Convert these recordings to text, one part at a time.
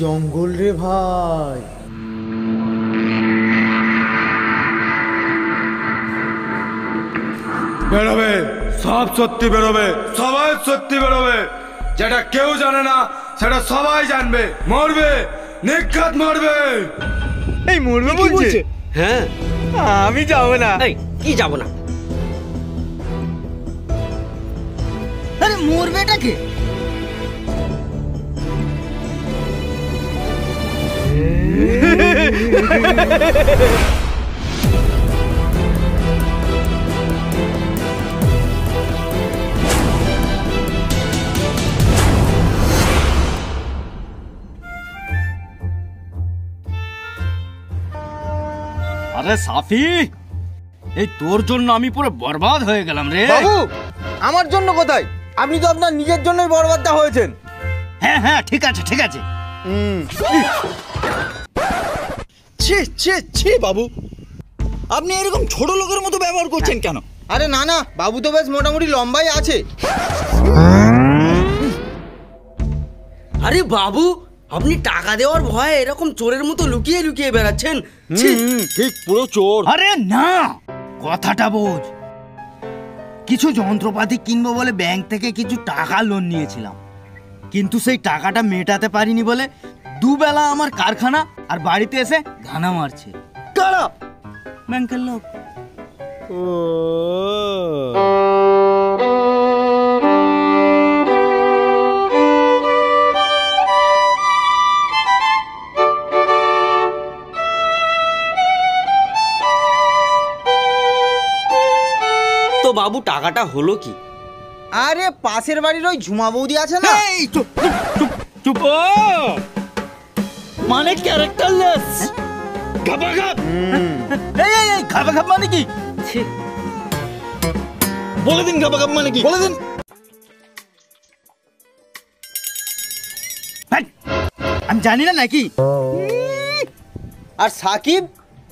জঙ্গল রে ভাই। বেরোবে, সব সত্যি বেরোবে, সবাই সত্যি বেরোবে। যেটা কেউ জানে না সেটা সবাই জানবে। মরবে, নিখাত মরবে। এই মরবে বলছে? হ্যাঁ। আমি যাবো না। এই কি যাবো না? আরে মরবেটা কে? আরে সাফি, এই তোর জন্য আমি পুরো বরবাদ হয়ে গেলাম রে। বাবু, আমার জন্য কোথায়? আপনি তো আপনার নিজের জন্যই বরবাদটা হয়েছেন। হ্যাঁ হ্যাঁ, ঠিক আছে ঠিক আছে। ছি ছি ছি বাবু, আপনি এরকম ছোট লোকের মতো ব্যবহার করছেন কেন? আরে না না, বাবু তো বেশ মোটামুটি লম্বাই আছে। আরে বাবু, আপনি টাকা দেওয়ার ভয়ে এরকম চোরের মতো লুকিয়ে লুকিয়ে বেড়াচ্ছেন। ঠিক পুরো চোর। আরে না, কথাটা বোঝ। কিছু যন্ত্রপাতি কিনবো বলে ব্যাংক থেকে কিছু টাকা লোন নিয়েছিলাম, কিন্তু সেই টাকাটা মেটাতে পারিনি বলে দুবেলা আমার কারখানা আর বাড়িতে এসে ঘানা মারছে। কারা? ব্যাংকের লোক। তো বাবু, টাকাটা হলো কি? আরে পাশের বাড়ির ওই ঝুমা বৌদি আছে না, এই চুপ চুপ চুপ। মানে ক্যারেক্টারলেস। গাবাগাব। এই এই এই, খাবে খাব মানে কি? বলে দিন গাবাগাব মানে কি, বলে দিন। ভাই, আমি জানি না নাকি? আর সাকিব,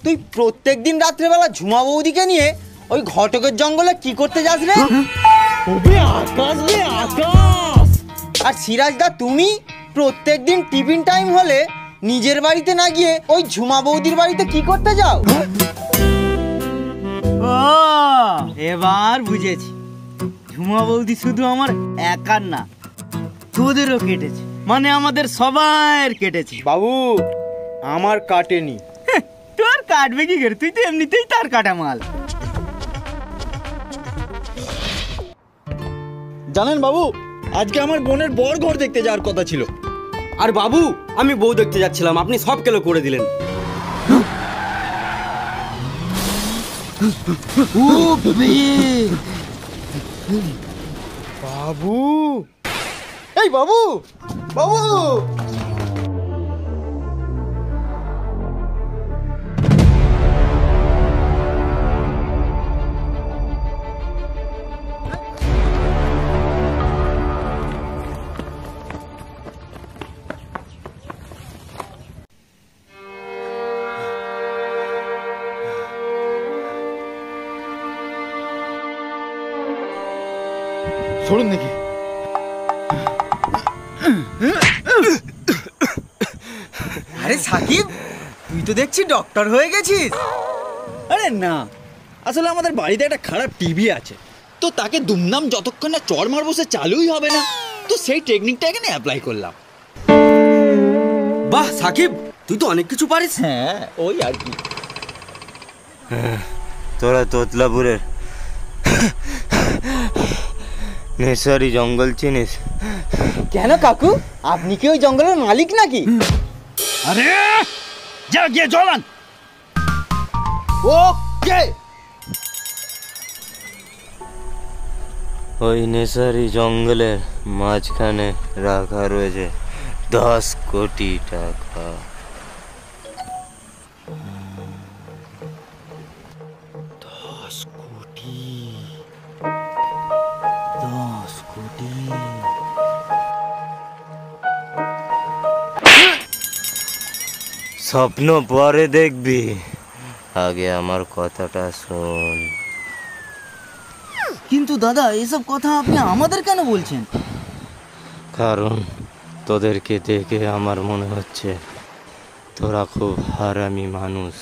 তুই প্রত্যেকদিন রাত্রেবেলা ঝুমা বৌদিকে নিয়ে ওই ঘটকের জঙ্গলে কি করতে যাস রে? আকাশ রে আকাশ। আর সিরাজদা, তুমি প্রত্যেকদিন টিফিন টাইম হলে নিজের বাড়িতে না গিয়ে ওই ঝুমা বৌদির বাড়িতে কি করতে যাও? ও, এবার বুঝেছি। ঝুমা বৌদি শুধু আমার একার না, তোদেরও কেটেছে, মানে আমাদের সবার কেটেছে। বাবু, আমার কাটেনি। তোর কাটবে কি করে? তুই তো এমনিতেই তার কাটা মাল। জানেন বাবু, আজকে আমার বোনের বর ঘর দেখতে যাওয়ার কথা ছিল। আর বাবু, আমি বউ দেখতে যাচ্ছিলাম, আপনি সব কেলো করে দিলেন। বাবু, এই বাবু, বাবু, সরুন দেখি। আরে সাকিব, তুই তো দেখছি ডক্টর হয়ে গেছিস। আরে না, আসলে আমাদের বাড়িতে একটা খারাপ টিভি আছে, তো তাকে দুমদাম যতক্ষণ না চড় মারবো সে চালুই হবে না। তো সেই টেকনিকটা এখানে অ্যাপ্লাই করলাম। বাহ সাকিব, তুই তো অনেক কিছু পারিস। হ্যাঁ, ওই আর কি। তোরা তোতলাপুরের নেশারি জঙ্গল চিনিস? কেন কাকু, আপনি কি ওই জঙ্গলের মালিক নাকি? আরে যা গিয়ে জলান। ওকে। ওই নেশারি জঙ্গলের মাঝখানে রাখা রয়েছে 10 কোটি টাকা। 10 কোটি, 10 কোটি। স্বপ্ন পরে দেখবি, আগে আমার কথাটা শোন। কিন্তু দাদা, এসব কথা আপনি আমাদের কেন বলছেন? কারণ তোদেরকে দেখে আমার মনে হচ্ছে তোরা খুব হারামি মানুষ।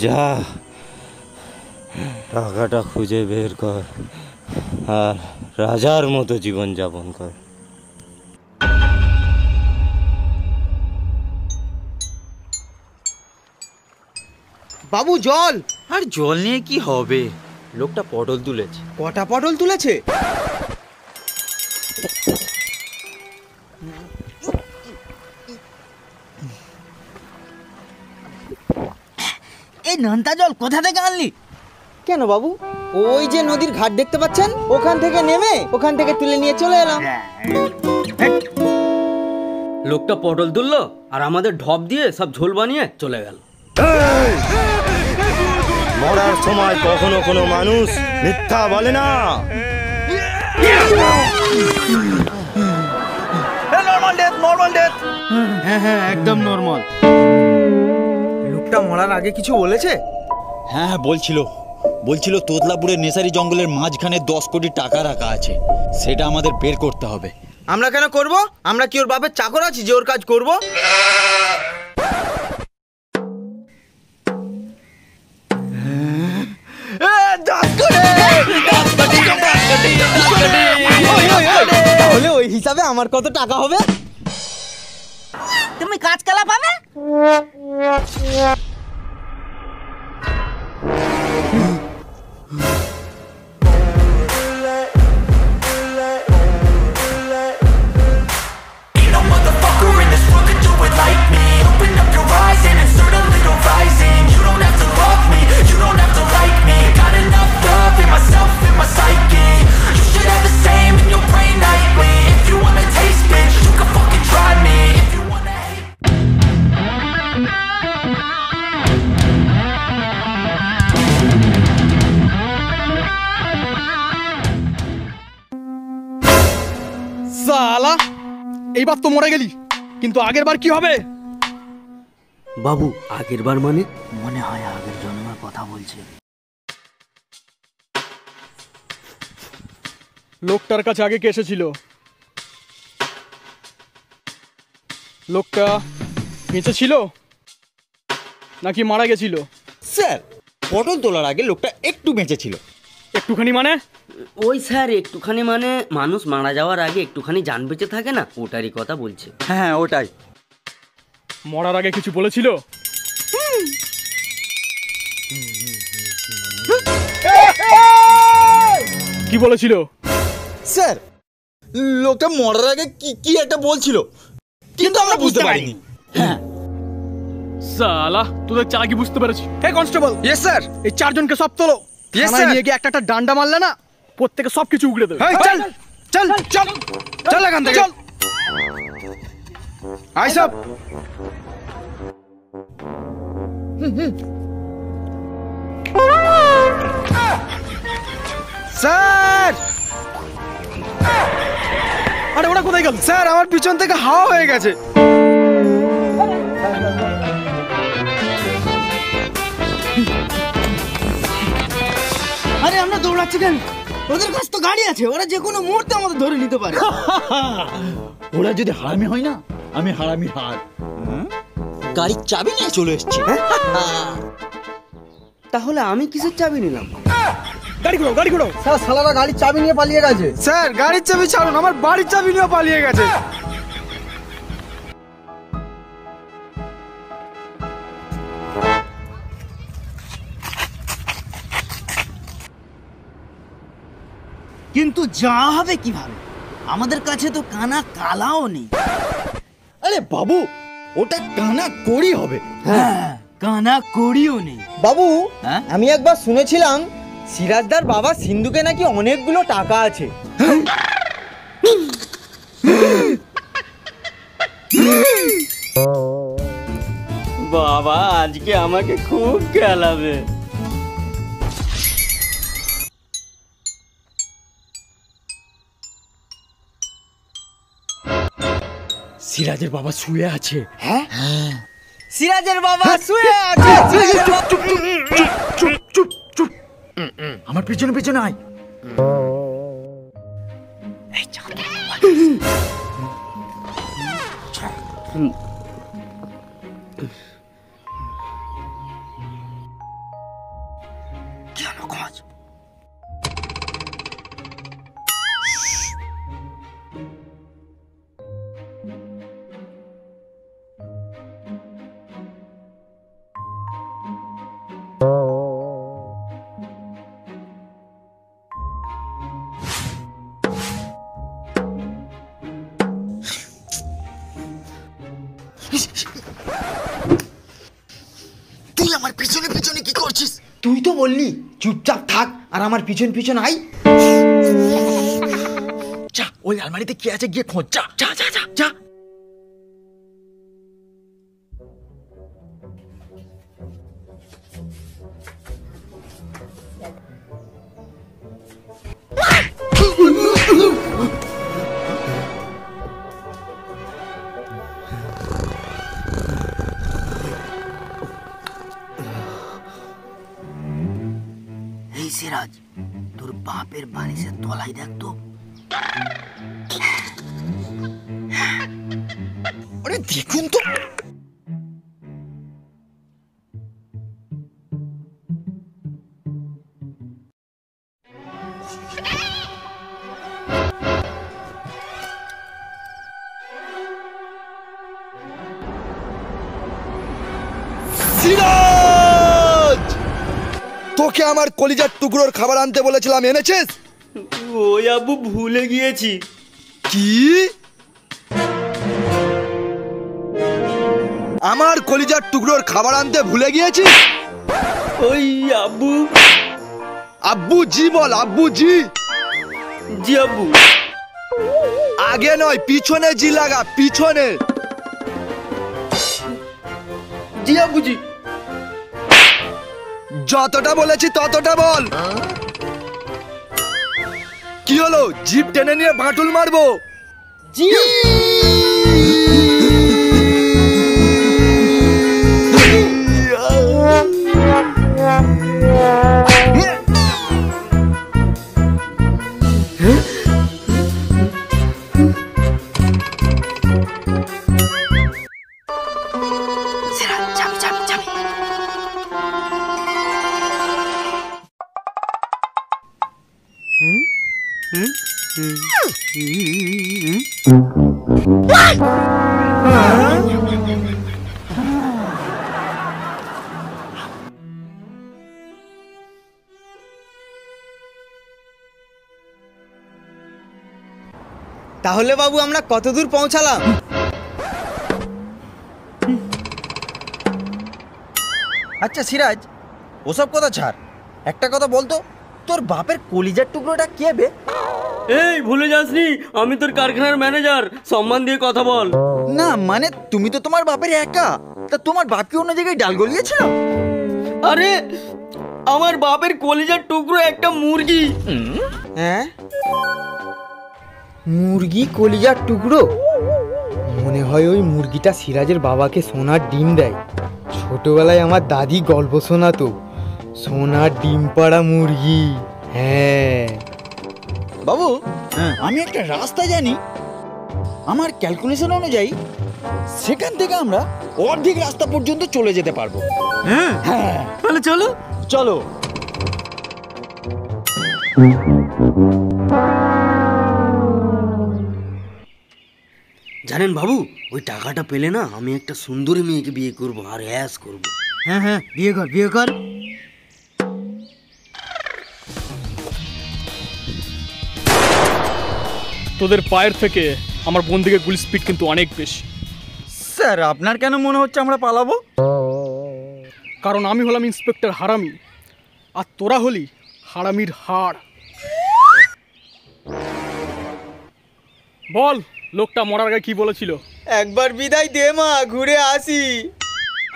যা, টাকাটা খুঁজে বের কর আর রাজার মতো জীবন যাপন কর। বাবু জল। আর জল নিয়ে কি হবে, লোকটা পটল তুলেছে। কটা পটল তুলেছে? এই নোনতা জল কোথা থেকে আনলি? কেন বাবু, ওই যে নদীর ঘাট দেখতে পাচ্ছেন, ওখান থেকে নেমে ওখান থেকে তুলে নিয়ে চলে এলাম। লোকটা পটল তুললো আর আমাদের ঢপ দিয়ে সব ঝোল বানিয়ে চলে গেল। মরার সময় কখনো কোনো মানুষ মিথ্যা বলে না। হ্যাঁ হ্যাঁ, একদম নর্মাল। লোকটা মরার আগে কিছু বলেছে? হ্যাঁ বলছিল তোতলাপুরের নেসারি জঙ্গলের মাঝখানে 10 কোটি টাকা রাখা আছে, সেটা আমাদের বের করতে হবে। আমরা কেন করব? আমরা কি ওর বাপের চাকর আছি যে ওর কাজ করব? তাহলে ওই হিসাবে আমার কত টাকা হবে? তুমি কাজ কালা পাবে। সালা, এইবার তো মরে গেলি, কিন্তু আগের বার কি হবে? বাবু আগের বার মানে? মনে হয় আগের জন্মের কথা বলছে। লোকটার কাছে আগে কে এসেছিল? লোকটা বেঁচে ছিল নাকি মারা গেছিল? স্যার, পটল তোলার আগে লোকটা একটু বেঁচে ছিল। একটুখানি মানে? ওই স্যার একটুখানি মানে মানুষ মারা যাওয়ার আগে একটুখানি জান বেঁচে থাকে না, ওটারই কথা বলছে। হ্যাঁ ওটাই। মরার আগে কিছু বলেছিল? কি বলেছিল? স্যার, লোকটা মরার আগে কি একটা বলছিল, কিন্তু আমরা বুঝতে পারিনি। হ্যাঁ সালা, তোদের চালাকি বুঝতে পেরেছি। হে কনস্টেবল। Yes sir. এই চারজনকে সব তোলো। Yes sir. নিয়ে গিয়ে একটা ডান্ডা মারলে না, প্রত্যেকে সবকিছু উগড়ে দেবে। চল চল চল চল এখান থেকে, চল। আই সব। স্যার, আরে ওরা কোথায় গেল? স্যার আমার পিছন থেকে হাওয়া হয়ে গেছে। আরে আমরা দৌড়াচ্ছি কেন? ওদের কাছে তো গাড়ি আছে, ওরা যে কোনো মুহূর্তে আমাদের ধরে নিতে পারে। ওরা যদি হারামি হয় না, আমি হারামি হার। গাড়ির চাবি নিয়ে চলে এসেছি। তাহলে আমি কিসের চাবি নিলাম? গাড়ি ঘোড়াও, গাড়ি ঘোড়াও। স্যার, শালারা গাড়ির চাবি নিয়ে পালিয়ে গেছে। স্যার গাড়ির চাবি ছাড়ুন, আমার বাড়ির চাবি নিয়ে পালিয়ে গেছে। কিন্তু যা হবে কিভাবে? আমাদের কাছে তো কানা কালাও নেই। আরে বাবু, ওটা কানা করি হবে। হ্যাঁ, কানা করিও নেই। বাবু, হ্যাঁ? আমি একবার শুনেছিলাম সিরাজদার বাবা সিন্ধুকে নাকি অনেকগুলো টাকা আছে। বাবা আজকে আমাকে খুব খেলাবে। সিরাজের বাবা শুয়ে আছে। হ্যাঁ, সিরাজের বাবা শুয়ে আছে। চুপ, আমার পিছনে পিছনে আয়। কি হলো খোঁজ? তুই আমার পিছনে পিছনে কি করছিস? তুই তো বললি চুপচাপ থাক আর আমার পিছন পিছন আই। যা ওই আলমারিতে কি আছে গিয়ে খোঁজ, যা যা যা যা যা। এই সিরাজ, তোর বাপের বালিশের তলায় দেখ তো। আরে দেখুন তো। সিরাজ, তোকে আমার কলিজার টুকরোর খাবার আনতে বলেছিলাম, এনেছিস? ওই আব্বু ভুলে গিয়েছি। কি? আমার কলিজার টুকরোর খাবার আনতে ভুলে গিয়েছিস? ওই আব্বু। আব্বু জি বল, আব্বু জি। জি আব্বু। আগে নয়, পিছনে জি লাগা, পিছনে। জি আব্বু জি। যতটা বলেছি ততটা বল। কি হলো, জিপ টেনে নিয়ে বাঁটুল মারবো? জি। সিরাজ, যাবি যাবি যাবি। তাহলে বাবু আমরা কত দূর পৌঁছালাম? আচ্ছা সিরাজ, ওসব কথা ছাড়, একটা কথা বলতো, তোর বাপের কলিজার টুকরোটা কে বে? এই ভুলে যাসনি, আমি তোর কারখানার ম্যানেজার, সম্মান দিয়ে কথা বল। না মানে তুমি তো তোমার বাপের একা, তা তোমার বাপ কি অন্য জায়গায় ডাল গলিয়েছিল? আরে আমার বাপের কলিজার টুকরো একটা মুরগি। হ্যাঁ, মুরগি কলিজার টুকরো? মনে হয় ওই মুরগিটা সিরাজের বাবাকে সোনার ডিম দেয়। ছোটবেলায় আমার দাদি গল্প শোনাতো, সোনার ডিম পাড়া মুরগি। হ্যাঁ বাবু, আমি একটা রাস্তা জানি, আমার ক্যালকুলেশন অনুযায়ী সেখান থেকে আমরা অর্ধেক রাস্তা পর্যন্ত চলে যেতে পারবো। হ্যাঁ, তাহলে চলো। চলো। জানেন বাবু, ওই টাকাটা পেলে না আমি একটা সুন্দরী মেয়েকে বিয়ে করব আর অ্যাশ করব। হ্যাঁ হ্যাঁ, বিয়ে কর বিয়ে কর। তোদের পায়ের থেকে আমার বন্দুকের গুলি স্পিড কিন্তু অনেক বেশি। স্যার, আপনার কেন মনে হচ্ছে আমরা পালাবো? কারণ আমি হলাম ইন্সপেক্টর হারামি, আর তোরা হলি হারামির হাড়। বল, লোকটা মরার আগে কি বলেছিল? একবার বিদায় দে মা, ঘুরে আসি।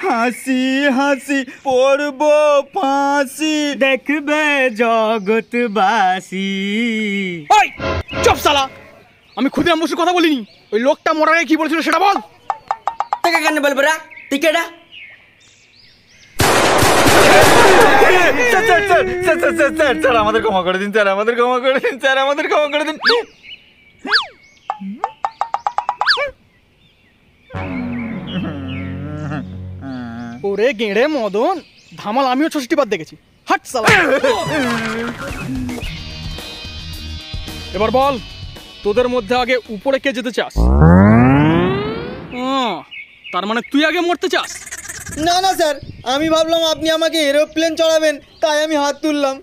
হাসি হাসি পড়ব ফাঁসি, দেখবে জগৎবাসী। ওই চুপ শালা, আমি ক্ষুদিরাম বসুর কথা বলিনি। ওই লোকটা মরার আগে কি বলেছিল সেটা বল। টাকা কেন বলবো রা, টিকেটা? স্যার আমাদের ক্ষমা করে দিন, স্যার আমাদের ক্ষমা করে দিন, স্যার আমাদের ক্ষমা করে দিন। ওরে গেঁড়ে মদন, ধামাল আমিও ৬৬ বার দেখেছি। হাট সালা। এবার বল, তোদের মধ্যে আগে উপরে কে যেতে চাস? তার মানে তুই আগে মরতে চাস? না না স্যার, আমি ভাবলাম আপনি আমাকে এরোপ্লেন চড়াবেন, তাই আমি হাত তুললাম।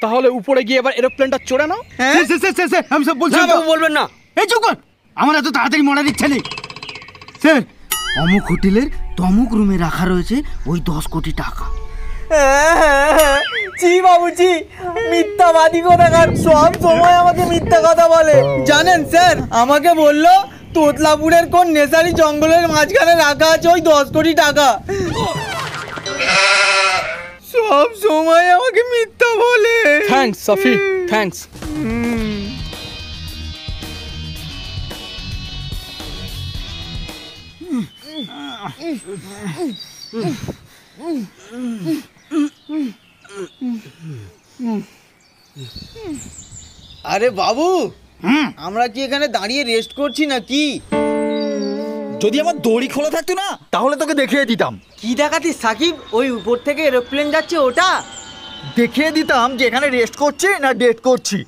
তাহলে উপরে গিয়ে এবার এরোপ্লেনটা চড়ে নাও। আমি সব বলছি। বলবেন না। এই চুপ কর, আমার এত তাড়াতাড়ি মরার ইচ্ছা নেই। স্যার, অমুক হোটেলের তমুক রুমে রাখা রয়েছে ওই 10 কোটি টাকা। জি বাবুজি, মিথ্যাবাদী কোথাকার, সব সময় আমাকে মিথ্যা কথা বলে। জানেন স্যার, আমাকে বললো তোতলাপুরের কোন নেশারি জঙ্গলের মাঝখানে রাখা আছে ওই 10 কোটি টাকা। সব সময় আমাকে মিথ্যা বলে। থ্যাঙ্কস সাফি, থ্যাঙ্কস। আরে বাবু, আমরা কি এখানে দাঁড়িয়ে রেস্ট করছি নাকি? যদি আমার দড়ি খোলা থাকতো না তাহলে তোকে দেখিয়ে দিতাম। কি দেখাতিস সাকিব? ওই উপর থেকে এরোপ্লেন যাচ্ছে ওটা? দেখিয়ে দিতাম যে এখানে রেস্ট করছি না ডেট করছি।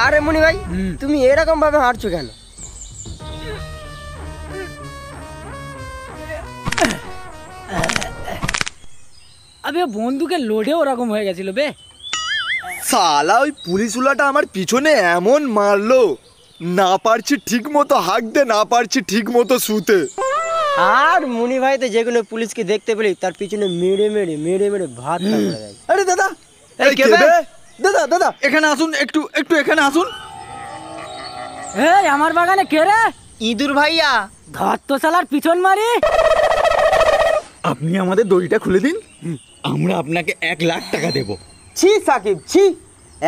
আরে মনি ভাই, তুমি এরকম ভাবে হাঁটছো কেন? আবে বন্দুকের লোডে ওরকম হয়ে গেছিল বে। সালা ওই পুলিশওয়ালাটা আমার পিছনে এমন মারলো, না পারছি ঠিক মতো হাঁকতে, না পারছি ঠিক মতো শুতে। আর মনি ভাই তো যেগুলো পুলিশকে দেখতে পেলে তার পিছনে মেরে মেরে মেরে মেরে ভাত করে দেয়। আরে দাদা, এই কে বে? দাদা দাদা এখানে আসুন, একটু একটু এখানে আসুন। এই আমার বাগানে কে রে? ইঁদুর ভাইয়া। ধর তো শালার পিছন মারি। আপনি আমাদের দড়িটা খুলে দিন, আমরা আপনাকে 1 লাখ টাকা দেব। ছি সাকিব, ছি,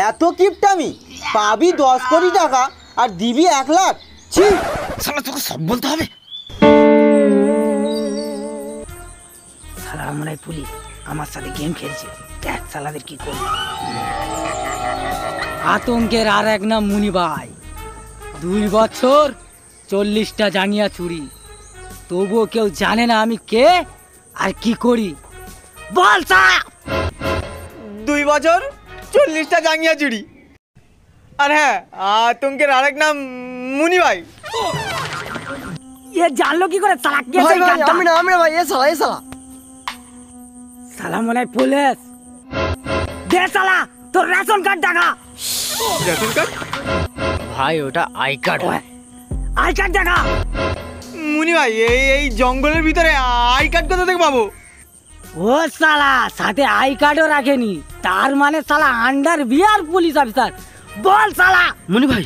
এত কিপটামি! পাবি 10 কোটি টাকা আর দিবি 1 লাখ? ছি! শালা তোকে সব বলতে হবে। শালা মনে হয় পুলিশ আমার সাথে গেম খেলছে। দেখ শালাদের কি করবে। আতঙ্কের আর এক নাম মুনি ভাই। 2 বছর 40টা জাঙ্গিয়া চুরি, তবুও কেউ জানে না আমি কে আর কি করি। বল শালা। 2 বছর 40টা জাঙ্গিয়া চুরি, আর হ্যাঁ, আতঙ্কের আরেক নাম মুনি ভাই। এ জানলো কি করে শালা? কে ভাই সেই ভাই, গাদ্দার? আমি না ভাই, এ শালা এ শালা। শালা মনে হয় পুলিশ। দে শালা তোর রেশন কার্ড দেখা। Ration card? ভাই ওটা আই কার্ড। আই কার্ড দেখা। মুনি ভাই, এই জঙ্গলের ভিতরে আই কার্ড কোথা থেকে পাবো? ও শালা সাথে আই কার্ডও রাখেনি, তার মানে শালা আন্ডার বিয়ার পুলিশ অফিসার। বল শালা। মনি ভাই,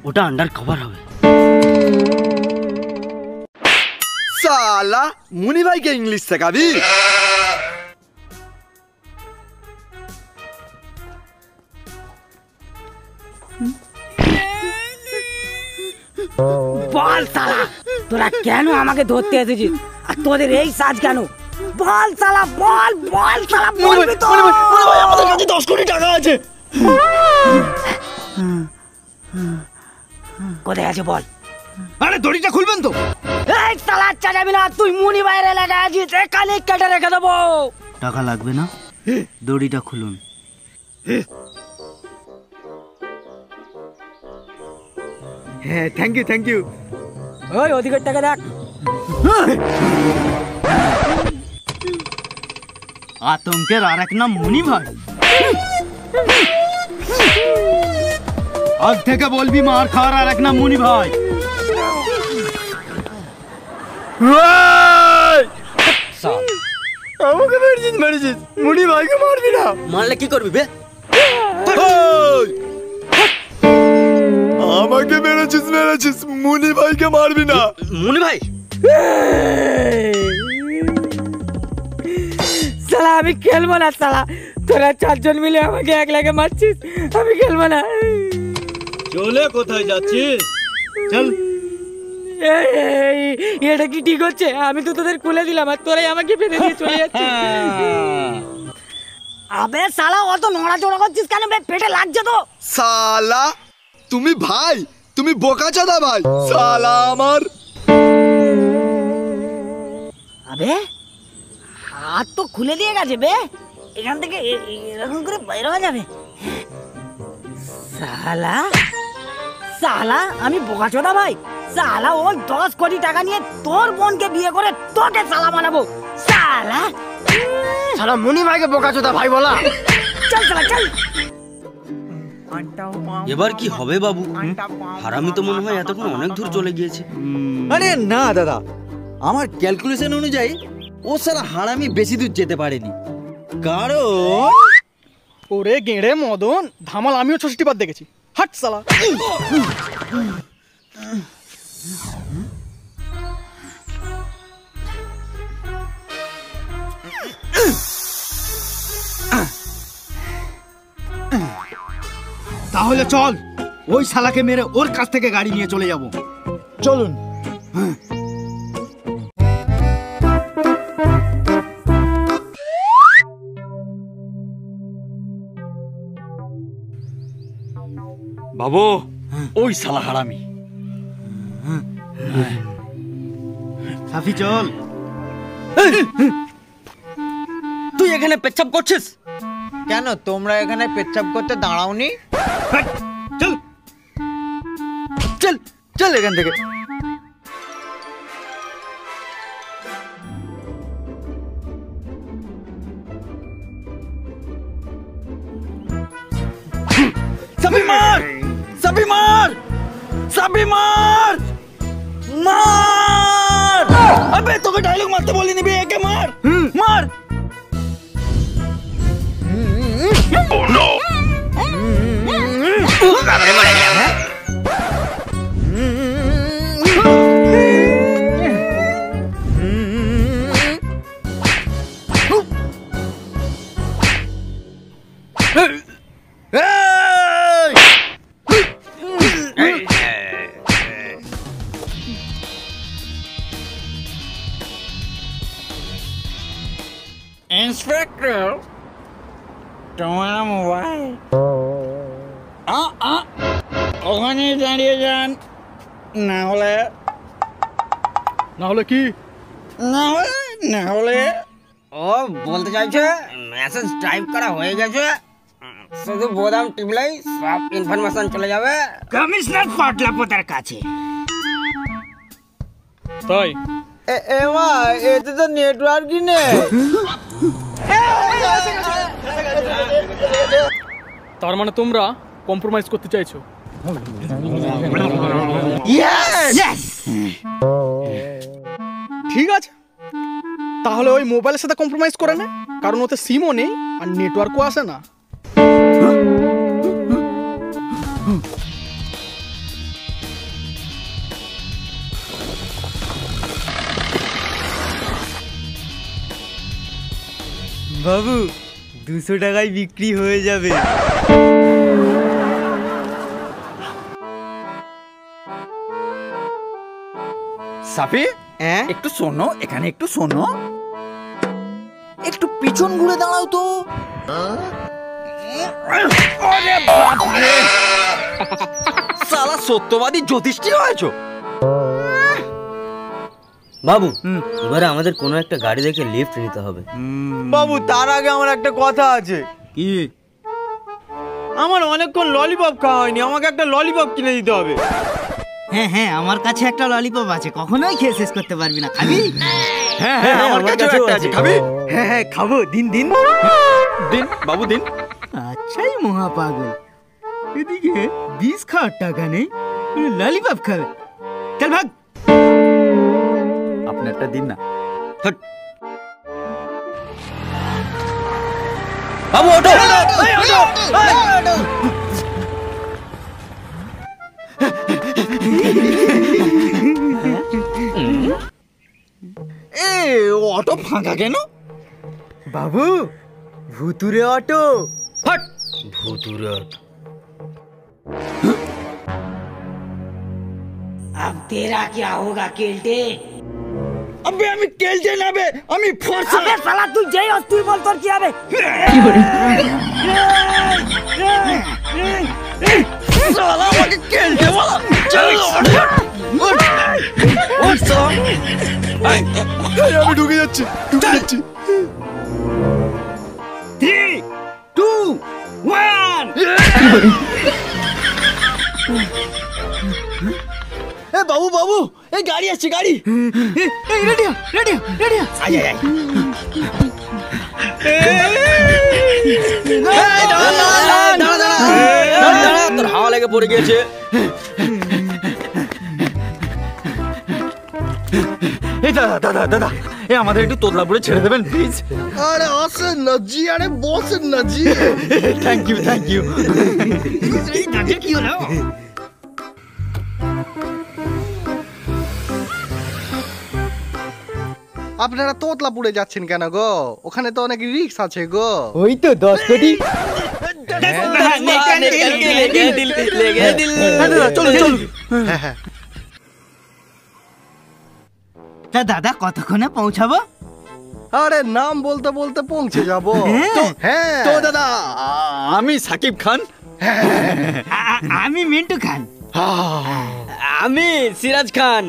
ওটা আন্ডার কভার হবে। সালা মুনি ভাইকে ইংলিশ শেখাবি? বল শালা তোরা কেন আমাকে ধরতে এসেছিস, আর তোদের এই সাজ কেন? বল শালা, বল বল শালা, বলবি তো? আমাদের কাছে 10 কোটি টাকা আছে। কোথায় আছে বল? আরে দড়িটা খুলবেন তো? এই শালা চাচাবি না, তুই মুনি ভাইয়ের এলাকায় আছিস, এখানে কেটে রেখে দেবো। টাকা লাগবে না, দড়িটা খুলুন। হ্যাঁ, থ্যাংক ইউ, থ্যাংক ইউ। ওই ওদিকের টাকা দেখ। আতঙ্কের আর এক নাম মুনি ভাই। আজ থেকে বলবি মার খাওয়ার আর এক নাম মুনি ভাই। আমাকে মেরেছিস, মুনি ভাইকে মারবি না। মারলে কি করবি বে? আমাকে মেরেছিস, মুনি ভাইকে মারবি না। মুনি ভাই, শালা আমি খেলবো না শালা, তোরা 4 জন মিলে আমাকে 1 লাখে মারছিস, আমি খেলবো না। চলে কোথায় যাচ্ছিস? চল। এটা কি ঠিক হচ্ছে? আমি তো তোদের খুলে দিলাম আর তোরাই আমাকে বেঁধে দিয়ে চলে যাচ্ছিস। আবে শালা অত নড়াচড়া করছিস কেন? পেটে লাগছে তো। সালা তুমি ভাই, তুমি বোকাচোদা ভাই, সালা আমার। আবে হাত তো খুলে দিয়ে গেছে বে, এখান থেকে এরকম করে বাইরে হওয়া যাবে? শালা শালা আমি বোকাচোদা ভাই? শালা ওই 10 কোটি টাকা নিয়ে তোর বোনকে বিয়ে করে তোকে শালা বানাবো। শালা শালা মুনি ভাইকে বোকাচোদা ভাই বলা? চল শালা চল। এবার কি হবে বাবু? হারামি তো মনে হয় এতক্ষণ অনেক দূর চলে গিয়েছে। আরে না দাদা, আমার ক্যালকুলেশন অনুযায়ী ও সারা হারামি বেশি দূর যেতে পারেনি। কারণ ওরে গেঁড়ে মদন, ধামাল আমিও ৬৬ বার দেখেছি। হাট শালা। তাহলে চল ওই শালাকে মেরে ওর কাছ থেকে গাড়ি নিয়ে চলে যাব। চলুন। বাবু ওই শালা হারামি। সাফি চল। তুই এখানে পেচ্ছাপ করছিস কেন তোমরা এখানে পেচ্ছাপ করতে দাঁড়াওনি? চল চল চল এখান থেকে। সাবি মার, সাবি মার, সাবি মার, মার। আবে তোকে ডায়লগ মারতে বলিনি বে, একে মার মার। Oh no! Inspector, তোমার মোবাইল ওখানে দাঁড়িয়ে যান, না হলে কি? না হলে ও বলতে চাইছে মেসেজ টাইপ করা হয়ে গেছে, শুধু বোতাম টিপলেই সব ইনফরমেশন চলে যাবে কমিশনার পাটলাপোতার কাছে। তাই এমা এতে তো নেটওয়ার্কই নেই। তার মানে তোমরা কম্প্রোমাইজ করতে চাইছো? ঠিক আছে, তাহলে ওই মোবাইলের সাথে কম্প্রোমাইজ করে নে, কারণ ওতে সিমও নেই আর নেটওয়ার্কও আসে না। বাবু 200 টাকায় বিক্রি হয়ে যাবে। সাফি একটু শোনো, এখানে একটু শোনো, একটু পিছন ঘুরে দাঁড়াও তো। শালা সত্যবাদী জ্যোতিষী হয়েছো বাবু। এবারে আমাদের কোনো একটা গাড়ি দেখে লিফট নিতে হবে। বাবু তার আগে আমার একটা কথা আছে। কি? আমার অনেকক্ষণ ললিপপ খাওয়া হয়নি, আমাকে একটা ললিপপ কিনে দিতে হবে। হ্যাঁ হ্যাঁ, আমার কাছে একটা ললিপপ আছে, কখনোই খেয়ে শেষ করতে পারবি না। খাবি? হ্যাঁ হ্যাঁ আমার কাছেও একটা আছে, খাবি? হ্যাঁ হ্যাঁ খাবো, দিন দিন দিন বাবু দিন। আচ্ছাই মহা পাগল, এদিকে বিষ খাওয়ার টাকা নেই, ললিপপ খাবে। চল ভাগ। আপনারটা দিন না। বাবু ওঠো। এ অটো ফাঁকা কেন? বাবু ভুতুরে অটো। হট, ভুতুরে অটো। अब तेरा क्या होगा केल्टे? আবে আমি কেলটে নাবে, আমি ফোর্স। আবে শালা তুই যেই হস তুই বল তোর কি হবে? শালা আমাকে কেলটে বলা। চল আমি ঢুকে যাচ্ছি। 3, 2, 1। এ বাবু বাবু, এই গাড়ি আসছে, গাড়ি। এই রেডি রেডি রেডি। আয় আয় আয়। দাঁড়া, তোর হাওয়া লেগে পড়ে গিয়েছে। এই দাদা দাদা দাদা, এ আমাদের একটু তোতলাপুরে ছেড়ে দেবেন প্লিজ। আরে আসেন না জি, আরে বসেন না জি। Thank you thank you. কি হলো? আপনারা তোতলাপুরে যাচ্ছেন কেন গো? ওখানে তো অনেক রিস্ক আছে গো। ওই তো 10 কোটি। চলুন চলুন। তা দাদা কতক্ষণে পৌঁছাবো? আরে নাম বলতে বলতে পৌঁছে যাবো। হ্যাঁ তো দাদা, আমি সাকিব খান। আমি মিন্টু খান। আমি সিরাজ খান।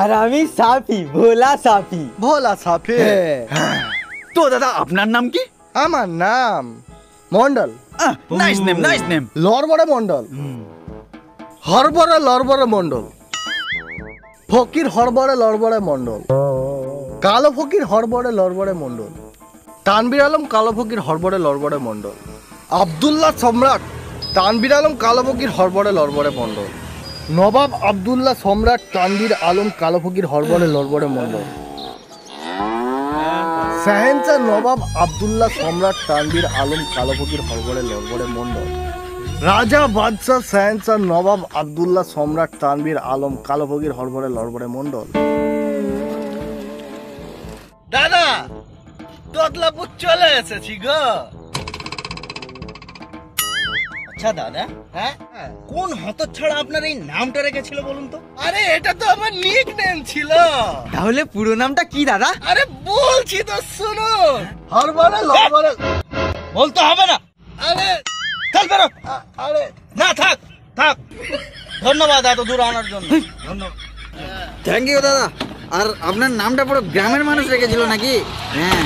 আর আমি সাফি, ভোলা সাফি। ভোলা সাফে। তো দাদা আপনার নাম কি? আমার নাম Mondal. Nice name nice name. লড়বড়ে মন্ডল। হরবরে লড়বড়ে মন্ডল। ফকির হরবরে লড়বড়ে মন্ডল। কালো ফকির হরবরে লড়বড়ে মন্ডল। তানবীর আলম কালো ফকির হরবরে লড়বড়ে মন্ডল। আব্দুল্লাহ সম্রাট তানবীর আলম কালো ফকির হরবরে লড়বড়ে মন্ডল। নবাব আব্দুল্লাহ সম্রাট তানবীর আলম কালো ফকির হরবরে লড়বড়ে মন্ডল। শাহেনশাহ নবাব আব্দুল্লাহ সম্রাট তানবীর আলম কালো ফকির হরবরে লড়বড়ে মন্ডল। রাজা বাদশাহ শাহেনশাহ নবাব আব্দুল্লাহ সম্রাট তানবীর আলম কালো ফকির হরবরে লড়বড়ে মন্ডল। দাদা তোতলাপুর চলে এসেছি গো। আচ্ছা দাদা, হ্যাঁ কোন হতচ্ছাড়া আপনার এই নামটা রেখেছিল বলুন তো? আরে এটা তো আমার নিক নেম ছিল। তাহলে পুরো নামটা কি দাদা? আরে বলছি তো শুনো। হরবরে লড়বরে। বলতে হবে না। আরে চল বেরো। আরে না থাক থাক। ধন্যবাদ এত দূর আনার জন্য। ধন্যবাদ। থ্যাংক ইউ দাদা। আর আপনার নামটা পুরো গ্রামের মানুষ রেখেছিল নাকি? হ্যাঁ।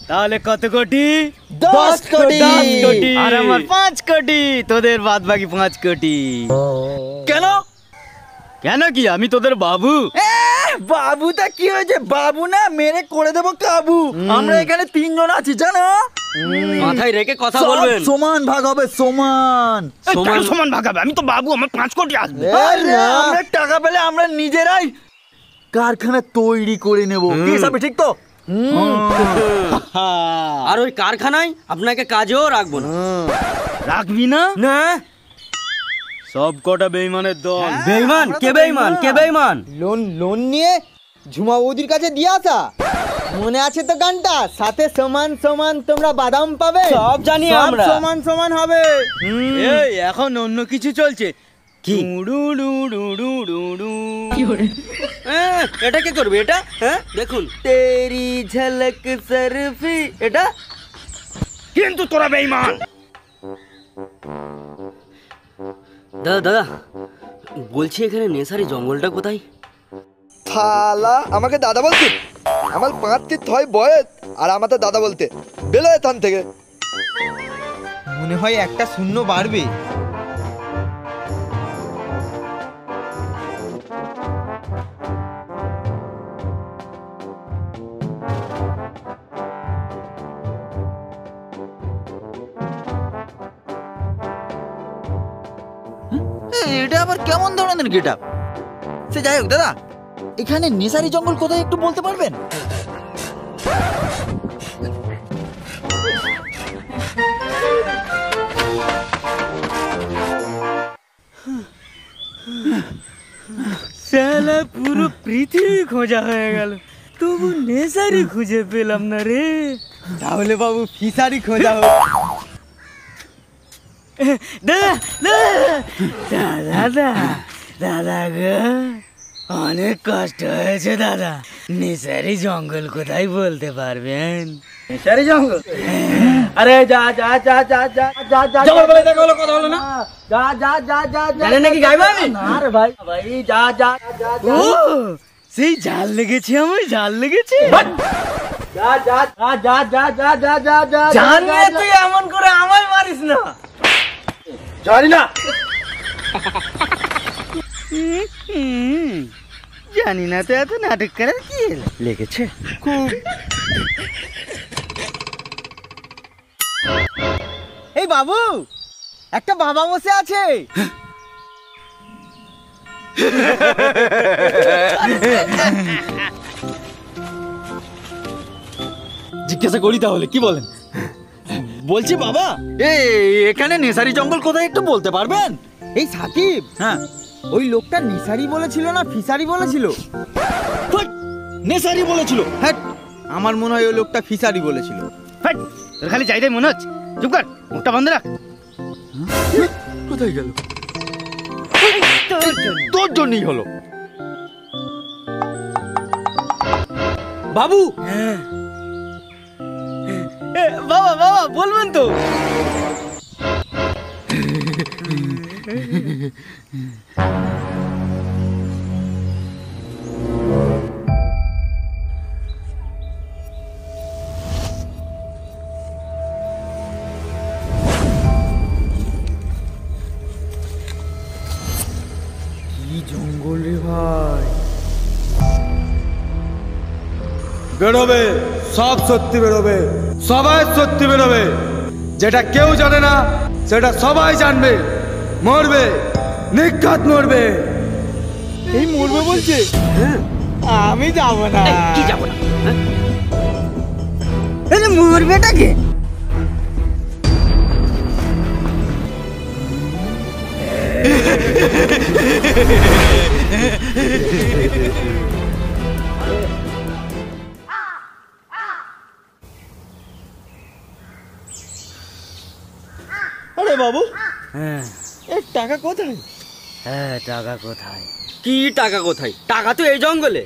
তাহলে কত কোটি? 10 কোটি। 10 কোটি। আর আমার 5 কোটি। তোদের বাদ বাকি 5 কোটি। কেন? কেন কি আমি তোদের বাবু? বাবুটা কি হয়েছে? বাবু না, মেরে করে দেবো কাবু। আমরা এখানে 3 জন আছি জানো। মাথায় রেখে কথা সব বলবেন। সমান ভাগ হবে, সমান। সমান সমান ভাগাবে? আমি তো বাবু, আমার 5 কোটি আসবে। আরে, আমরা টাকা পেলে আমরা নিজেরাই কারখানা তৈরি করে নেব। কি হিসাবে ঠিক তো? আর ওই কারখানায় আপনাকে কাজেও রাখবো না। রাখবি না? না সব কটা বেঈমানের দল। বেঈমান? কে বেঈমান? কে বেঈমান? লোন নিয়ে ঝুমা বৌদির কাছে দিয়ে আসা। মনে আছে তো গানটা, সাথে সমান সমান তোমরা বাদাম পাবে। সব জানি সব আমরা। সমান সমান হবে। এই এখন অন্য কিছু চলছে। কি? এটা কে করবে এটা? হ্যাঁ দেখুন, তেরি ঝলক সরফি। এটা কিন্তু তোরা বেঈমান। দাদা দাদা বলছি এখানে নেশারি জঙ্গলটা কোথায়? থালা আমাকে দাদা বলতে? আমার 5 বয়স আর আমাদের দাদা বলতে বেলো এখান থেকে। মনে হয় একটা শূন্য বাড়বে। এটা আবার কেমন ধরনের গেটআপ? সে যাই হোক দাদা, এখানে নেশারি জঙ্গল কোথায় একটু বলতে পারবেন? সালা পুরো পৃথিবী খোঁজা হয়ে গেল, তবু নেশারি খুঁজে পেলাম না রে। তাহলে বাবু ফিসারি খোঁজা হোক। দাদা দাদা দাদা গো, অনেক কষ্ট হয়েছে দাদা। নেশারি জঙ্গল কোথায় বলতে পারবেন? নেশারি জঙ্গল? আরে যা যা যা যা যা যা যা জঙ্গল বলে দেখা হলো, কথা হলো না? যা যা যা যা যা নাকি গাইবা আমি? না রে ভাই, ভাই যা যা যা যা। ও সেই জাল লেগেছে, আমার জাল লেগেছে। যা যা যা যা যা যা যা যা। জানিয়ে তুই এমন করে আমায় মারিস না। জানি না। জানি না তো এত নাটক করার কি লেগেছে খুব। এই বাবু, একটা বাবা বসে আছে। জিজ্ঞাসা করি তাহলে, কি বলেন? বলছি বাবা, এখানে নেশারি জঙ্গল কোথায় একটু বলতে পারবেন? এই সাকিব, হ্যাঁ, ওই লোকটা নিসারি বলেছিল না ফিসারি বলেছিল? নেশারি বলেছিল। হ্যাঁ, আমার মনে হয় ওই লোকটা ফিসারি বলেছিল। তোর খালি চাইদাই মনে হচ্ছে। চুপ কর, মুখটা বন্ধ রাখ। কোথায় গেল? তোর জন্যই হলো বাবু। বাবা বাবা বলবেন তো? কি জঙ্গল রে ভাই! বেরোবে, সব সত্যি বেরোবে, সবাই সত্যি বেরোবে। যেটা কেউ জানে না সেটা সবাই জানবে। মরবে, নিখাত মরবে। এই মরবে বলছে? আমি যাব না। কি যাব না? মরবেটাকে আরে বাবু, এর টাকা কোথায়? হ্যাঁ, টাকা কোথায়? কি টাকা কোথায়? টাকা তো এই জঙ্গলে।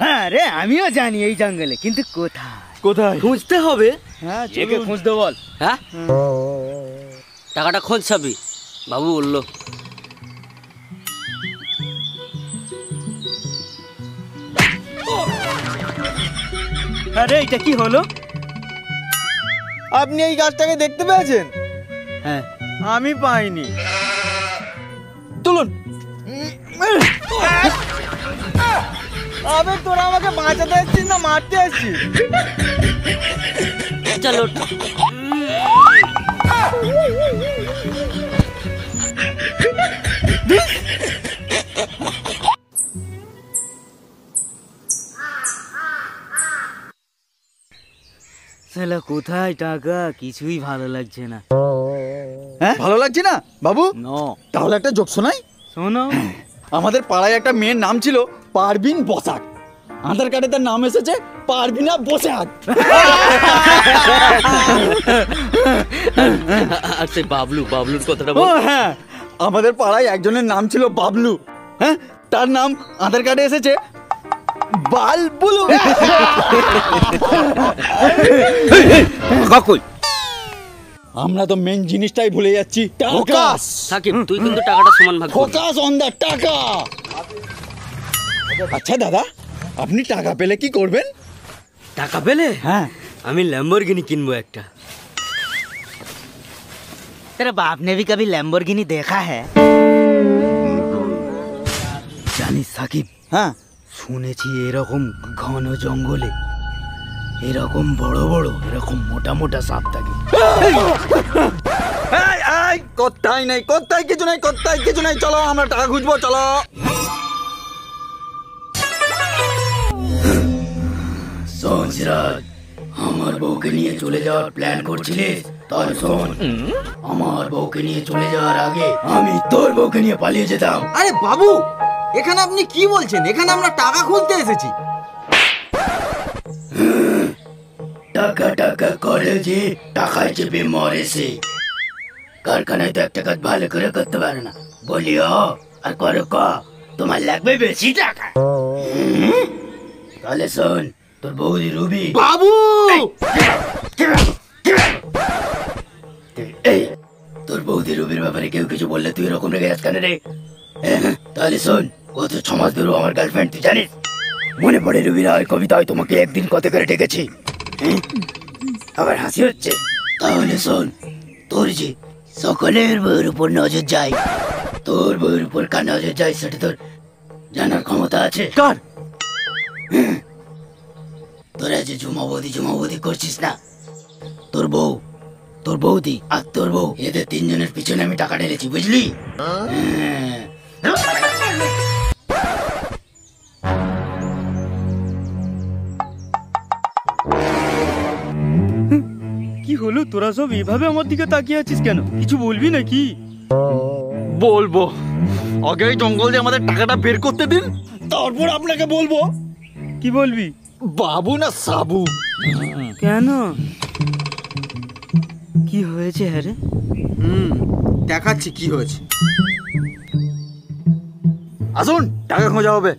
হ্যাঁ রে, আমিও জানি এই জঙ্গলে, কিন্তু কোথায়? কোথায় খুঁজতে হবে। হ্যাঁ, একে খুঁজতে বল। হ্যাঁ, টাকাটা খোঁজ ছাবি বাবু বললো। আরে এটা কি হলো? আপনি এই গাছটাকে দেখতে পেয়েছেন? হ্যাঁ, আমি পাইনি। তুলুন। আবে তোরা আমাকে বাঁচাতে আসছিস না মারতে আসছিস? চলো। শালা কোথায় টাকা? কিছুই ভালো লাগছে না। হ্যাঁ, ভালো লাগছে না বাবু? নো। তাহলে একটা জোক শোনাই। শোনো। আমাদের পাড়ায় একটা মেয়ের নাম ছিল পারবিন বসাক। আধার কার্ডে তার নাম এসেছে পারবিনা বসাক। আর সেই বাবলুর কথাটা ও বল। হ্যাঁ, আমাদের পাড়ায় একজনের নাম ছিল বাবলু। হ্যাঁ, তার নাম আধার কার্ডে এসেছে বালবুলু। কাকুই, আমরা তো মেন জিনিসটাই ভুলে যাচ্ছি, ফোকাস। সাকিব, তুই কিন্তু টাকাটা সমান ভাগ করবি। ফোকাস অন দ্য টাকা। আচ্ছা দাদা, আপনি টাকা পেলে কি করবেন? টাকা পেলে হ্যাঁ, আমি ল্যাম্বরগিনি কিনবো একটা। तेरे बाप ने भी कभी लैम्बोर्गिनी देखा है? জানিস সাকিব, হ্যাঁ, শুনেছি এরকম ঘন জঙ্গলে এরকম বড় বড় এরকম মোটা মোটা সাপ থাকে। কোথায় নাই, কোথায় কিছু নাই, কোথায় কিছু নাই। চলো আমরা টাকা খুঁজবো, চলো। সঞ্জরাজ, আমার বউকে নিয়ে চলে যাওয়ার প্ল্যান করছিলিস? তাহলে শোন, আমার বউকে নিয়ে চলে যাওয়ার আগে আমি তোর বউকে নিয়ে পালিয়ে যেতাম। আরে বাবু, এখানে আপনি কি বলছেন? এখানে আমরা টাকা খুঁজতে এসেছি। টাকা টাকা করে যে টাকায় চেপে মরে সে। কারখানায় তো একটা কাজ ভালো করে করতে পারে না, বলিও আর করো ক, তোমার লাগবে বেশি টাকা। তাহলে শোন, তোর বৌদি রুবি। বাবু এই তোর বৌদি রুবির ব্যাপারে কেউ কিছু বললে তুই এরকম রেগে যাস কেন রে? তাহলে শোন, কত 6 মাস ধরে আমার গার্লফ্রেন্ড তুই জানিস? মনে পড়ে রুবিরা ওই কবিতায় তোমাকে একদিন কত করে ডেকেছি, আবার হাসি হচ্ছে। তাহলে শোন, তোর যে সকলের বউয়ের উপর নজর যায়, তোর বউয়ের উপর কার নজর যায় সেটা তোর জানার ক্ষমতা আছে? কার? তোরা যে জুমাবদি করছিস না, তোর বউ, তোর বৌদি আর তোর বউ, এদের 3 জনের পিছনে আমি টাকা ঢেলেছি, বুঝলি? কি হলো, তোরা সব এভাবে আমার দিকে তাকিয়ে আছিস কেন? কিছু বলবি নাকি? বলবো, আগে এই জঙ্গল দিয়ে আমাদের টাকাটা বের করতে দিন, তারপর আপনাকে বলবো। কি বলবি? বাবু না সাবু? কেন, কি হয়েছে? হ্যাঁ রে, দেখাচ্ছি কি হয়েছে। আসুন, টাকা খোঁজা হবে।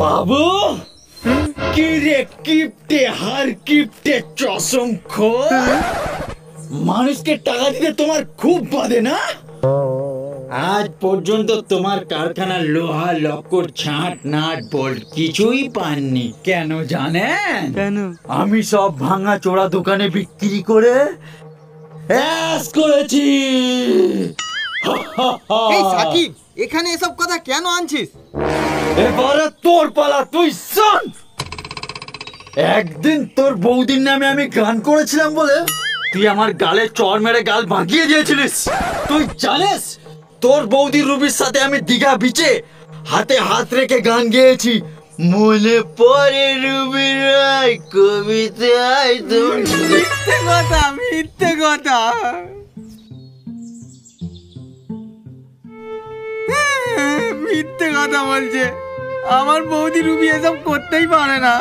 বাবু কি রে, কিপটে হার কিপটে চশম খো, মানুষকে টাকা দিতে তোমার খুব বাদে না? আজ পর্যন্ত তোমার কারখানার লোহা লক্কর ছাঁট নাট বোল্ট কিছুই পাননি, কেন জানেন? কেন? আমি সব ভাঙা চোরা দোকানে বিক্রি করে অ্যাশ করেছি। এই সাকিব, এখানে এসব কথা কেন আনছিস? এবারে তোর পালা, তুই শোন। একদিন তোর বৌদির নামে আমি গান করেছিলাম বলে তুই আমার গালে চড় মেরে গাল ভাঙিয়ে দিয়েছিলিস। তুই জানিস তোর বৌদি রুবির সাথে আমি দীঘা বিচে হাতে হাত রেখে গান গেয়েছি, মনে পড়ে রুবির রায় কবিতায়। মিথ্যে কথা, মিথ্যে কথা। মিথ্যে কথা বলছে, আমার বৌদি রুবি এসব করতেই পারে না।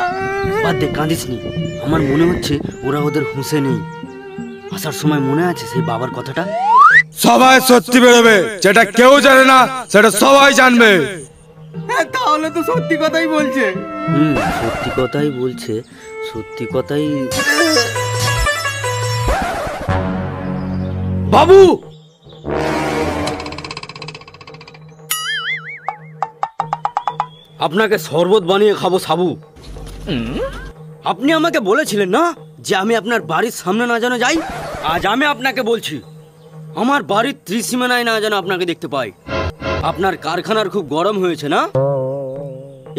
বাদ দে, কাঁদিস নি। আমার মনে হচ্ছে ওরা ওদের হুঁশে নেই। আসার সময় মনে আছে সেই বাবার কথাটা? সবাই সত্যি বেরোবে, যেটা কেউ জানে না সেটা সবাই জানবে। হ্যাঁ, তাহলে তো সত্যি কথাই বলছে। সত্যি কথাই বলছে, সত্যি কথাই। বাবু, আপনাকে শরবত বানিয়ে খাবো সাবু। আপনি আমাকে বলেছিলেন না যে আমি আপনার বাড়ির সামনে না যেন যাই। আজ আমি আপনাকে বলছি, আমার বাড়ির ত্রিসীমানায় না যেন আপনাকে দেখতে পাই। আপনার কারখানার খুব গরম হয়েছে না?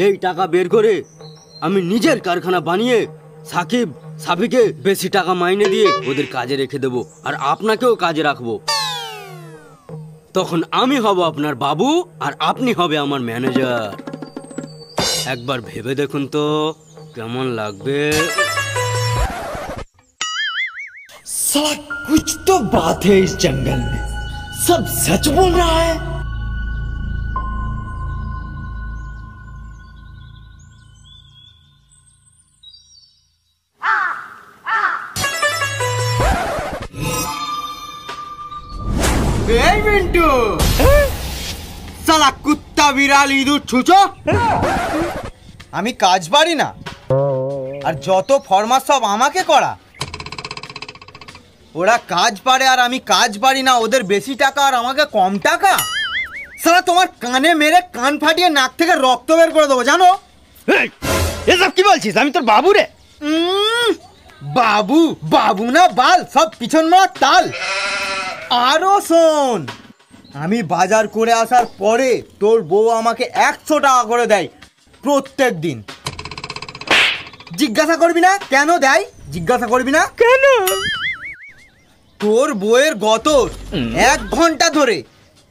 এই টাকা বের করে আমি নিজের কারখানা বানিয়ে সাকিব সাবিকে বেশি টাকা মাইনে দিয়ে ওদের কাজে রেখে দেবো, আর আপনাকেও কাজে রাখবো। তখন আমি হব আপনার বাবু আর আপনি হবে আমার ম্যানেজার। একবার ভেবে দেখুন তো কেমন লাগবে। साला कुछ तो बात है इस जंगल में, सब सच बोल रहा है। এই মিন্টু, শালা কুত্তা বিড়াল ইঁদুর ছুঁচো, আমি কাজ পারি না আর যত ফরমাস সব আমাকে করা। ওরা কাজ পারে আর আমি কাজ পারি না, ওদের বেশি টাকা আর আমাকে কম টাকা। শালা তোমার কানে মেরে কান ফাটিয়ে নাক থেকে রক্ত বের করে দেবো, জানো? এসব কি বলছিস? আমি তোর বাবু রে। বাবু বাবু না বাল, সব পিছন মারা তাল। আরো শোন, আমি বাজার করে আসার পরে তোর বউ আমাকে 100 টাকা করে দেয় প্রত্যেক দিন। জিজ্ঞাসা করবি না কেন দেয়? জিজ্ঞাসা করবি না কেন? তোর বউয়ের গতর 1 ঘন্টা ধরে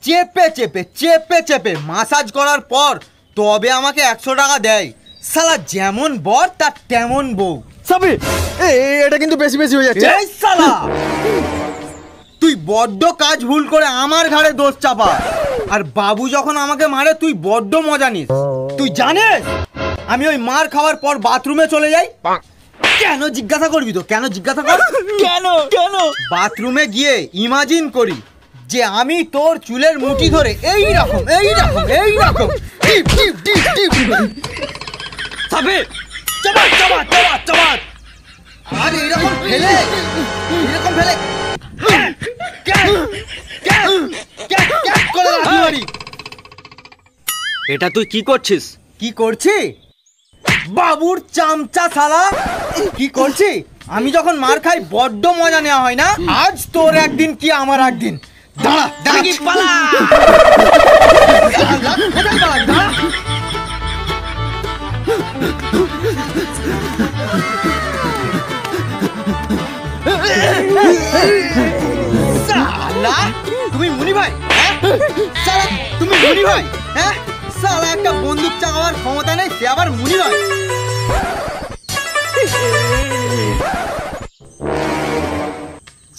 চেপে চেপে চেপে চেপে মাসাজ করার পর তবে আমাকে 100 টাকা দেয়। শালা যেমন বর তার তেমন বউ। সাবি, এটা কিন্তু বেশি বেশি হয়ে যাচ্ছে। এই শালা, তুই বড্ড কাজ ভুল করে আমার ঘাড়ে দোষ চাপা। আর বাবু যখন আমাকে মারে তুই বড্ড মজা নিস। তুই জানিস আমি ওই মার খাওয়ার পর বাথরুমে চলে যাই কেন? জিজ্ঞাসা করবি তো, কেন জিজ্ঞাসা কর। কেন কেন? বাথরুমে গিয়ে ইমাজিন করি যে আমি তোর চুলের মুঠি ধরে এই রকম টিপ টিপ টিপ টিপ সাবির চাবাত চাবাত চাবাত চাবাত আর এইরকম ফেলে করে রাখি মারি। এটা তুই কি করছিস? কি করছি? বাবুর চামচা শালা কি করছি? আমি যখন মার খাই বড্ড মজা নেওয়া হয় না? আজ তোর একদিন কি আমার একদিন। দাঁড়া দাঁড়া কি পালা শালা তুমি মুনি ভাই? শালা তুমি মুনি ভাই? হ্যাঁ শালা একটা বন্দুক চালাবার ক্ষমতা নেই, সে আবার মুনি ভাই।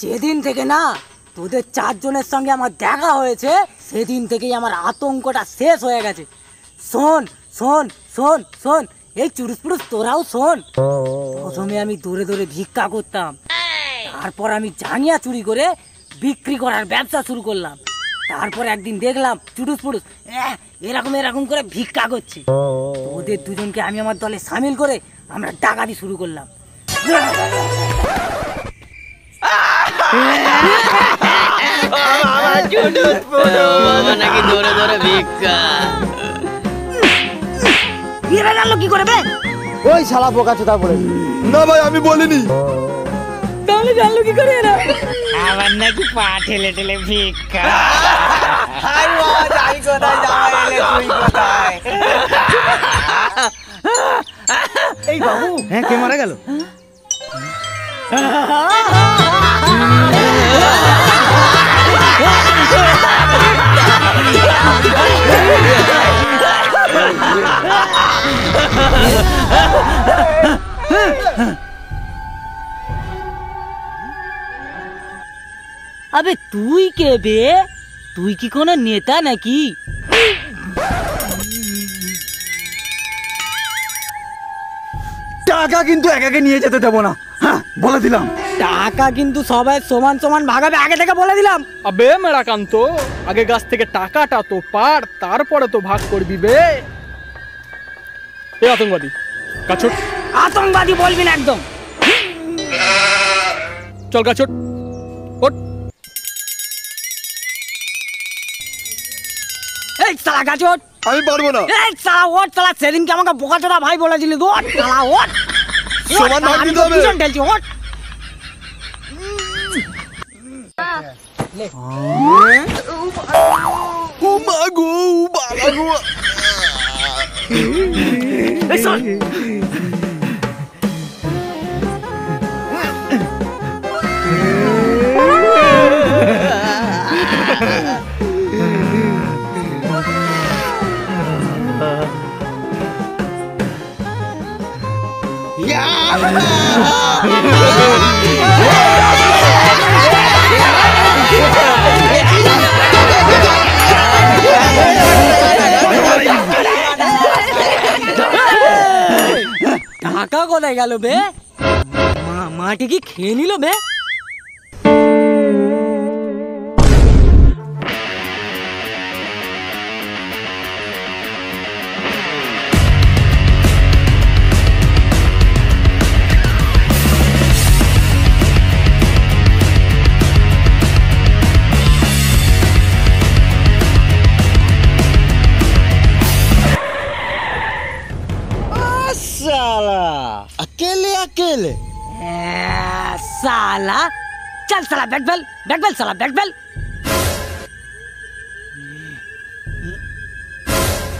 যেদিন থেকে না তোদের চারজনের সঙ্গে আমার দেখা হয়েছে সেদিন থেকেই আমার আতঙ্কটা শেষ হয়ে গেছে। শোন শোন শোন শোন, এই চুরুস পুরুষ তোরাও শোন। প্রথমে আমি দৌড়ে দৌড়ে ভিক্ষা করতাম, তারপর আমি জাঙ্গিয়া চুরি করে বিক্রি করার ব্যবসা শুরু করলাম। তারপর একদিন দেখলাম চুরুস পুরুষ এরকম এরকম করে ভিক্ষা করছে। ওদের দুজনকে আমি আমার দলে সামিল করে আমরা ডাকাতি শুরু করলাম। নাকি ধরে ধরে ভিক্ষা এরা জানলো কি করে বে? ওই শালা বোকা চোদা বলে। না ভাই আমি বলিনি। তাহলে জানলো কি করে এরা? আবার নাকি পা ঠেলে ঠেলে ভিক্ষা। হাই বাবা যাই কোথায় যাওয়া এলে তুই কোথায়? এই বাবু হ্যাঁ কে মারা গেল? আবে তুই কে বে? তুই কি কোনো নেতা নাকি? টাকা কিন্তু একাকে নিয়ে যেতে দেবো না, হ্যাঁ বলে দিলাম। টাকা কিন্তু সবাই সমান সমান ভাগাবে, আগে থেকে বলে দিলাম। আবে মেরাকান্ত, আগে গাছ থেকে টাকাটা তো পার, তারপরে তো ভাগ করবি বে। এ আতঙ্কবাদী গাছট। আতঙ্কবাদী বলবি না একদম। চল গাছট ওঠ। এই শালা গাছট। আমি পারবো না। এই শালা ওঠ শালা, সেদিনকে আমাকে বোকাচোদা ভাই বলেছিলি। ওঠ শালা ওঠ। সমান ভাগ দিতে হবে। পিছন ঠেলছি ওঠ। ও মা গো বাবা গো। এই শোন, টাকা কোথায় গেল বে? মাটি কি খেয়ে নিল বে? साला अकेले अकेले साला चल साला बैठ बेल साला बैठ बेल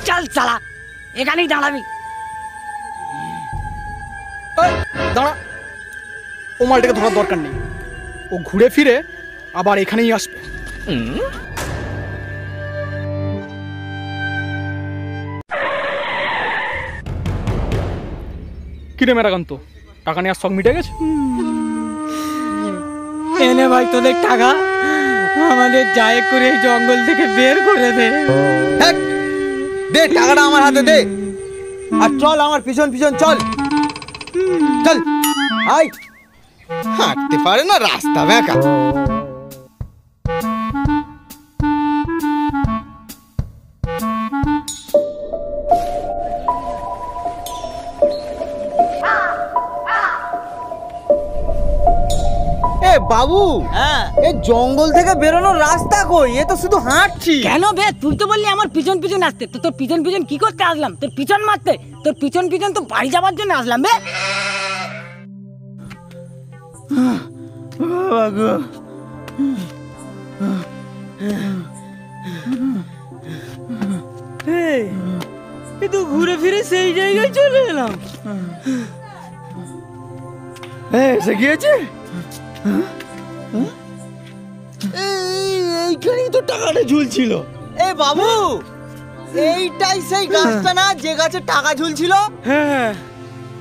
चल साला এখানেই দাঁড়াবি। দাঁড়া, ও মালটাকে ধরার দরকার নেই, ও ঘুরে ফিরে আবার এখানেই আসবে। কিরে মেরাকান্ত, টাকা নেওয়ার শখ মিটে গেছে? এনে ভাই তোদের টাকা, আমাদের যায় করে এই জঙ্গল থেকে বের করে দে। দে টাকাটা আমার হাতে দে, আর চল আমার পিছন পিছন চল চল। আই হাঁটতে পারে না, রাস্তা বেঁকা। বাবু, হ্যাঁ, এই জঙ্গল থেকে বেরোনোর রাস্তা কই? এ তো শুধু হাঁটছি। কেন বে, তুই তো বললি আমার পিছন পিছন আসতে, তো তোর পিছন পিছন কি করতে আসলাম? তোর পিছন মারতে? তোর পিছন পিছন তো বাড়ি যাওয়ার জন্য আসলাম বে। এ তো ঘুরে ফিরে সেই জায়গায় চলে এলাম। এসে গিয়েছে। এইখানেই তো টাকাটা ঝুলছিল। এ বাবু, এইটাই সেই গাছটা না যে গাছে টাকা ঝুলছিল? হ্যাঁ,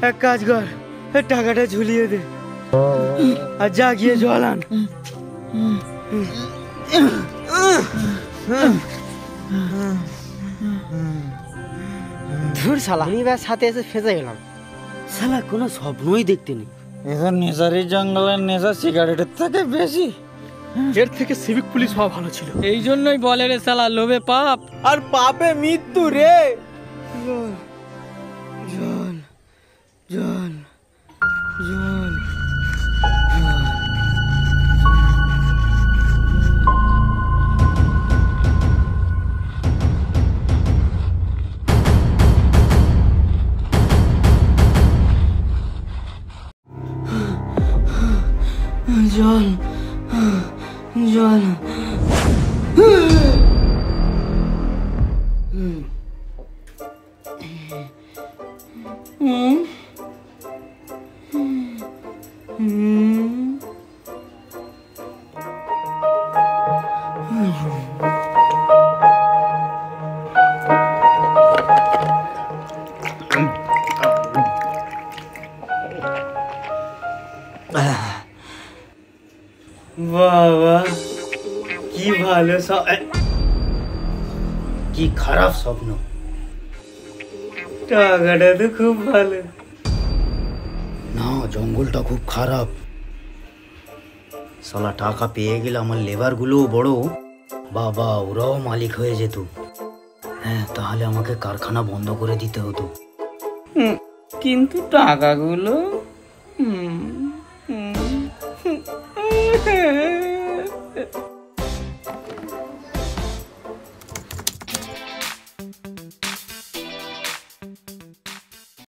এক কাজ কর, টাকাটা ঝুলিয়ে দে আর যা গিয়ে জল আন। ধুর শালা, আমি ব্যাস সাথে এসে ফেঁসে গেলাম। শালা কোনো স্বপ্নই দেখতে নেই। এখন নেশারি জঙ্গলের নেশা সিগারেটের থেকে বেশি। এর থেকে সিভিক পুলিশ হওয়া ভালো ছিল। এই জন্যই বলে রে শালা, লোভে পাপ আর পাপে মৃত্যু রে। জল জল জল। জল জল। বাবা কি ভালো কি খারাপ স্বপ্ন। টাকাটা তো খুব ভালো না, জঙ্গলটা খুব খারাপ। শালা টাকা পেয়ে গেলে আমার লেবার গুলোও বড় বাবা, ওরাও মালিক হয়ে যেত। হ্যাঁ, তাহলে আমাকে কারখানা বন্ধ করে দিতে হতো। কিন্তু টাকাগুলো